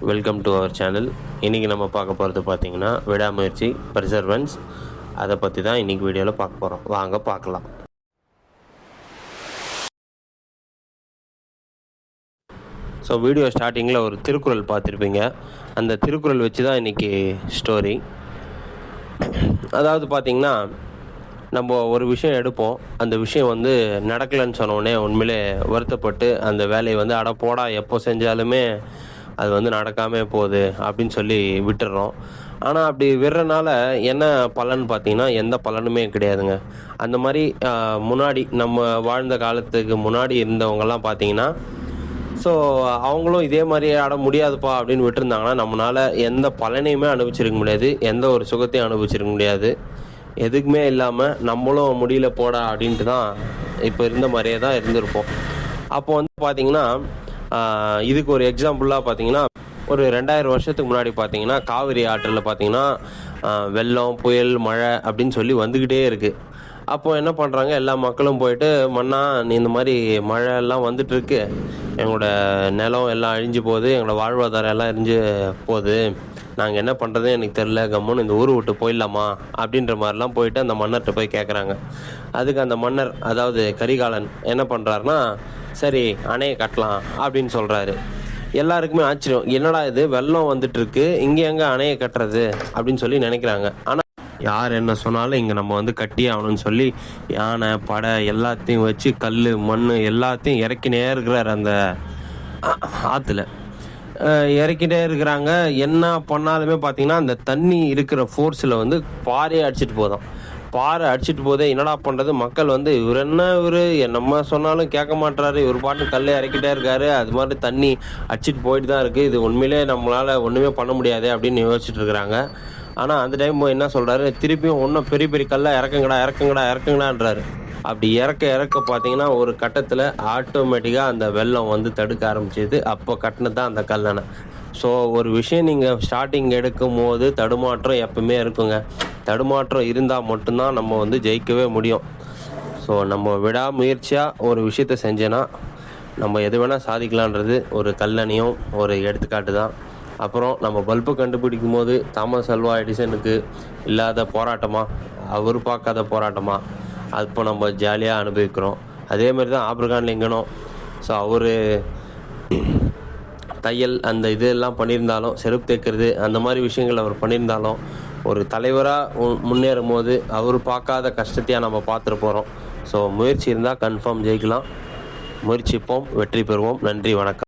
Welcome to our channel. இன்றைக்கி நம்ம பார்க்க போகிறது பார்த்திங்கன்னா விடாமுயற்சி, பர்சர்வன்ஸ், அதை பற்றி தான் இன்றைக்கி வீடியோவில் பார்க்க போகிறோம். வாங்க பார்க்கலாம். ஸோ வீடியோ ஸ்டார்டிங்கில் ஒரு திருக்குறள் பார்த்துருப்பீங்க. அந்த திருக்குறள் வச்சு தான் இன்றைக்கி ஸ்டோரி. அதாவது பார்த்திங்கன்னா, நம்ம ஒரு விஷயம் எடுப்போம், அந்த விஷயம் நடக்கலைன்னு சொன்னோடனே உண்மையிலே வருத்தப்பட்டு அந்த வேலையை போடா எப்போ செஞ்சாலுமே அது நடக்காமல் போகுது அப்படின்னு சொல்லி விட்டுடுறோம். ஆனால் அப்படி விடுறனால என்ன பலன் பார்த்தீங்கன்னா, எந்த பலனுமே கிடையாதுங்க. அந்த மாதிரி முன்னாடி நம்ம வாழ்ந்த காலத்துக்கு முன்னாடி இருந்தவங்கெல்லாம் பார்த்தீங்கன்னா, ஸோ அவங்களும் இதே மாதிரி முடியாதுப்பா அப்படின்னு விட்டுருந்தாங்கன்னா நம்மளால் எந்த பலனையுமே அனுபவிச்சிருக்க முடியாது, எந்த ஒரு சுகத்தையும் அனுபவிச்சிருக்க முடியாது. எதுக்குமே இல்லாமல் நம்மளும் முடியல போடா அப்படின்ட்டு தான் இப்போ இருந்த மாதிரியே தான் இருந்திருப்போம். அப்போ பார்த்தீங்கன்னா, இதுக்கு ஒரு எக்ஸாம்பிளாக பார்த்தீங்கன்னா, ஒரு 2000 வருஷத்துக்கு முன்னாடி பார்த்தீங்கன்னா காவிரி ஆற்றில் பார்த்தீங்கன்னா வெள்ளம், புயல், மழை அப்படின்னு சொல்லி வந்துக்கிட்டே இருக்குது. அப்போது என்ன பண்ணுறாங்க, எல்லா மக்களும் போயிட்டு, மண்ணா நீ இந்த மாதிரி மழை எல்லாம் வந்துட்டுருக்கு, எங்களோட நிலம் எல்லாம் அழிஞ்சு போகுது, எங்களோட வாழ்வாதாரம் எல்லாம் அழிஞ்சு போகுது, நாங்கள் என்ன பண்ணுறது எனக்கு தெரில, கம்முன்னு இந்த ஊரை விட்டு போயிடலாமா அப்படின்ற மாதிரிலாம் போயிட்டு அந்த மன்னர்கிட்ட போய் கேட்குறாங்க. அதுக்கு அந்த மன்னர், அதாவது கரிகாலன், என்ன பண்ணுறாருனா, சரி அணையை கட்டலாம் அப்படின்னு சொல்கிறாரு. எல்லாருக்குமே ஆச்சரியம், என்னடா இது வெள்ளம் வந்துட்டுருக்கு, இங்கே எங்கே அணையை கட்டுறது அப்படின்னு சொல்லி நினைக்கிறாங்க. ஆனால் யார் என்ன சொன்னாலும் இங்கே நம்ம கட்டியே ஆகணும்னு சொல்லி யானை, படை எல்லாத்தையும் வச்சு கல், மண் எல்லாத்தையும் இறக்கினே இருக்கிறார். அந்த ஆற்றுல இறக்கிட்டே இருக்கிறாங்க. என்ன பண்ணாலுமே பார்த்தீங்கன்னா அந்த தண்ணி இருக்கிற ஃபோர்ஸில் பாறையை அடிச்சிட்டு போதும். பாறை அடிச்சிட்டு போதே என்னடா பண்ணுறது, மக்கள் இவர் என்ன, இவர் நம்ம சொன்னாலும் கேட்க மாட்டுறாரு, இவர் பாட்டு கல்லை இறக்கிட்டே இருக்காரு, அது மாதிரி தண்ணி அடிச்சிட்டு போயிட்டு தான் இருக்குது, இது உண்மையிலே நம்மளால் ஒன்றுமே பண்ண முடியாது அப்படின்னு யோசிச்சுட்டு இருக்கிறாங்க. ஆனால் அந்த டைம் என்ன சொல்கிறாரு, திருப்பியும் ஒன்றும் பெரிய பெரிய கல்லாக இறக்குங்கடான்றாரு. அப்படி இறக்க பார்த்தீங்கன்னா ஒரு கட்டத்தில் ஆட்டோமேட்டிக்காக அந்த வெள்ளம் தடுக்க ஆரம்பிச்சிது. அப்போ கட்டினது தான் அந்த கல்லணை. ஸோ ஒரு விஷயம் நீங்கள் ஸ்டார்டிங் எடுக்கும் போது தடுமாற்றம் எப்பவுமே இருக்குங்க. தடுமாற்றம் இருந்தால் மட்டும்தான் நம்ம ஜெயிக்கவே முடியும். ஸோ நம்ம விடாமுயற்சியாக ஒரு விஷயத்த செஞ்சேன்னா நம்ம எது வேணால் சாதிக்கலான்றது ஒரு கல்லணையும் ஒரு எடுத்துக்காட்டு தான். அப்புறம் நம்ம பல்பு கண்டுபிடிக்கும் போது தாமஸ் அல்வா எடிசனுக்கு இல்லாத போராட்டமா, அவர் பார்க்காத போராட்டமா, அப்போ நம்ம ஜாலியாக அனுபவிக்கிறோம். அதே மாதிரி தான் ஆப்ரகாம் லிங்கனும். ஸோ அவர் தையல் அந்த இதெல்லாம் பண்ணியிருந்தாலும், செருப்பு தைக்கிறது அந்த மாதிரி விஷயங்கள் அவர் பண்ணியிருந்தாலும், ஒரு தலைவராக முன்னேறும் போது அவர் பார்க்காத கஷ்டத்தையாக நம்ம பார்த்துட்டு போகிறோம். ஸோ முயற்சி இருந்தால் கன்ஃபார்ம் ஜெயிக்கலாம். முயற்சிப்போம், வெற்றி பெறுவோம். நன்றி, வணக்கம்.